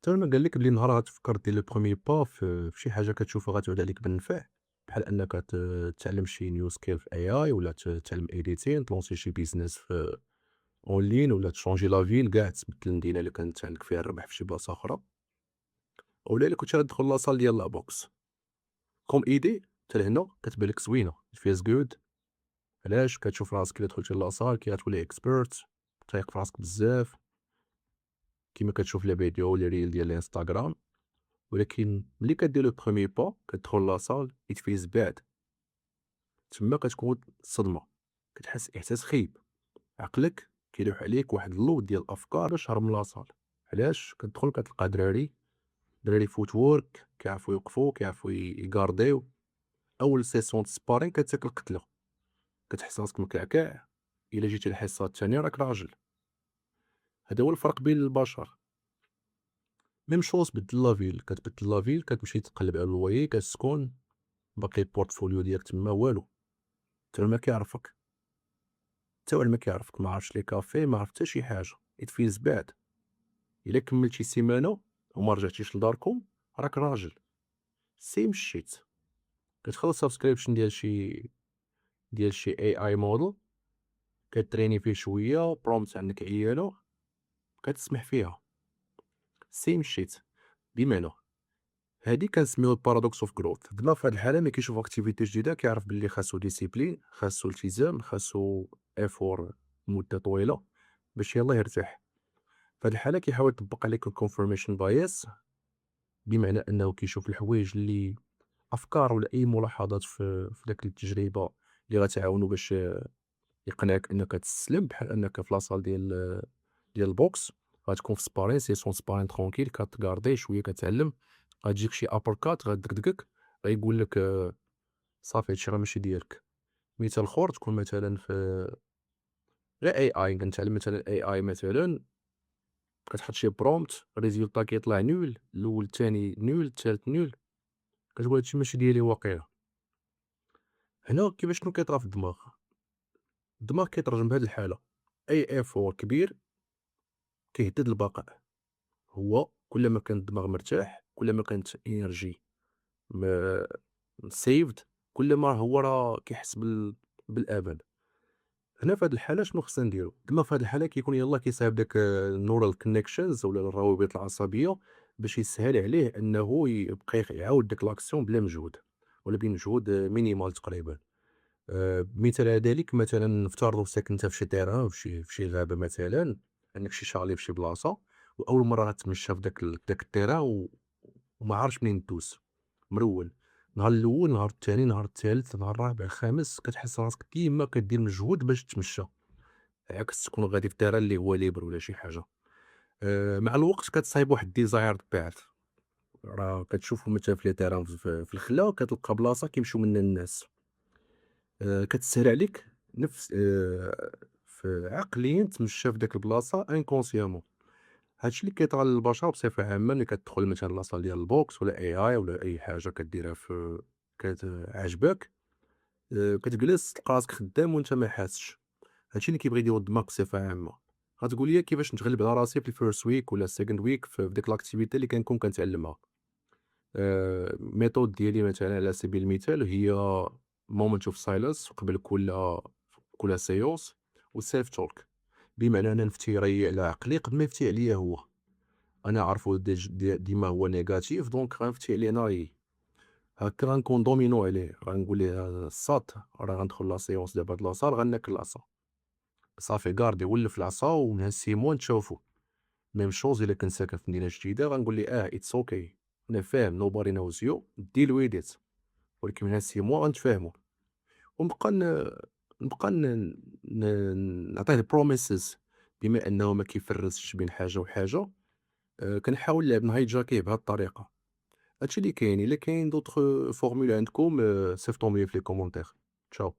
حتى ما قال لك بلي نهار غتفكر دير لو بروميير با في شي حاجة كتشوفها غتعود عليك بالنفع، بحال أنك تتعلم شي new skill في AI ولا تتعلم editing تلونسي شي business في en ligne ولا تشونجي لا فيل كاع تبدل المدينة اللي كانت عندك فيها الربح في شي بلاصة أخرى، ولا إلا كنتي غتدخل لاصال ديال لا boxe comme idée حتى لهنا كتبان لك زوينة it feels good. علاش؟ كتشوف راسك إلا دخلتي لاصال كي غتولي expert تايق في راسك بزاف كيما كتشوف لي فيديو لي ريل ديال الانستغرام. ولكن ملي كدير لو بروميير با كتدخل لاصال it feels bad. تما كتكون الصدمة، كتحس إحساس خايب، عقلك كيلوح عليك واحد اللود ديال الأفكار باش تهرب من لاصال. علاش؟ كتدخل كتلقى دراري footwork كيعرفو يوقفو كيعرفو يقارديو. أول سيسيون د سبارين كتاكل قتلة، كتحس راسك مكعكاع، إلا جيتي الحصة التانية راك راجل. هذا هو الفرق بين البشر. ميم شوز بدل لافيل، كتبدل لافيل كتمشي تقلب على اللوايي كتسكن، باقي البورتفوليو ديالك تما والو، حتى ما كيعرفك، حتى واحد ما كيعرفك، ما عرفتش لي كافي ما عرفت حتى شي حاجة. it feels bad. إلا كملتي سيمانة وما رجعتيش لداركم راك راجل. same shit. كتخلص سبسكريبشن ديال شي AI model كتريني فيه شوية برومبت عندك عيالة كتسمح فيها same shit. بمعنى هادي كنسميوها paradox of growth. بلا في هاد الحالة ملي كيشوف activité جديدة كيعرف بلي خاصو discipline خاصو التزام خاصو effort مدة طويلة باش يلاه يرتاح. في هاد الحالة كيحاول يطبق عليك الconfirmation bias، بمعنى أنه كيشوف الحوايج اللي أفكار ولا أي ملاحظات في داك التجربة اللي غتعاونو باش يقنعك أنك تستسلم، بحال أنك في لاصال ديال البوكس غتكون في سبارين سيسون سبارين ترونكيل كتغاردي شوية كتعلم، غتجيك شي أبركات غدكدكك غيقولك صافي هادشي راه ماشي ديالك. مثال خور تكون مثلا في غير AI كنتعلم مثلا AI مثلا كتحط شي برومبت ريزولتا كيطلع نول، الأول الثاني نول الثالث نول، كتقول هادشي ماشي ديالي واقيلا. هنا كيفاش شنو كيطرا في الدماغ كيترجم بهاد الحالة أي effort كبير كيهدد البقاء. هو كلما كان الدماغ مرتاح كلما كانت energy م saved كلما هو راه كيحس بالأمان. هنا في هاد الحالة شنو خصنا نديرو؟ الدماغ في هاد الحالة كيكون يلاه كيصايب داك neural connections ولا الروابط العصبية باش يسهل عليه أنه يبقى يعاود ديك l'action بلا مجهود ولا بمجهود minimal تقريبا. مثال على ذلك مثلا نفترضوا ساكن انت في شي تيران في شي غابة مثلا، عندك شي شالي في شي بلاصة وأول مرة غتمشى في داك التيران وما عارفش منين دوز، مرول. النهار الأول النهار الثاني النهار الثالث النهار الرابع الخامس كتحس راسك ديما كدير مجهود باش تمشى، عكس تكون غادي في تيران اللي هو ليبر ولا شي حاجة. مع الوقت كتصايب واحد الديزاير طبيعت، راه كتشوفهم مثلا في لي تيران في الخلا كتلقى بلاصة كيمشيو منها الناس. كتسهل عليك نفس عقليًا تمشى في ديك البلاصة inconsciemment. هادشي اللي كيطرا للبشر بصفة عامة ملي كتدخل مثلًا لاصال ديال البوكس ولا AI ولا أي حاجة كديرها عاجباك، كتجلس تلقى راسك خدام وأنت ما حاسش. هادشي اللي كيبغي يديرو الدماغ بصفة عامة. غتقول لي كيفاش نتغلب على راسي في الfirst week ولا الsecond week في ديك l'activité اللي كنكون كنتعلمها. méthode ديالي مثلًا على سبيل المثال هي moment of silence قبل كل séance وself talk، بمعنى أنا نفتي رأيي على عقلي قبل ما يفتي عليا هو. أنا عارفو ديما هو نيجاتيف دونك غنفتي عليه أنا رأيي، هاكا غنكون دومينو عليه، غنقول ليه الساط راه غندخل لا séance دابا هاد لاصال غناكل العصا، صافي كاردي ولف العصا ومن هاد 6 mois نتشافو. ميم شوز إلا كنت ساكن في مدينة جديدة غنقول ليه it's okay أنا فاهم nobody knows you deal with it، ولكن من هاد 6 mois غنتفاهمو. ونبقى ن نبقى ن ن نعطيه promises بما أنه ما كيفرّزش بين حاجة وحاجة. كنحاول نلعب نهايجاكيه بهاد الطريقة. هادشي اللي كاين، إلا كاين d'autres formules عندكم صيفطهم ليا في les commentaires. تشاو.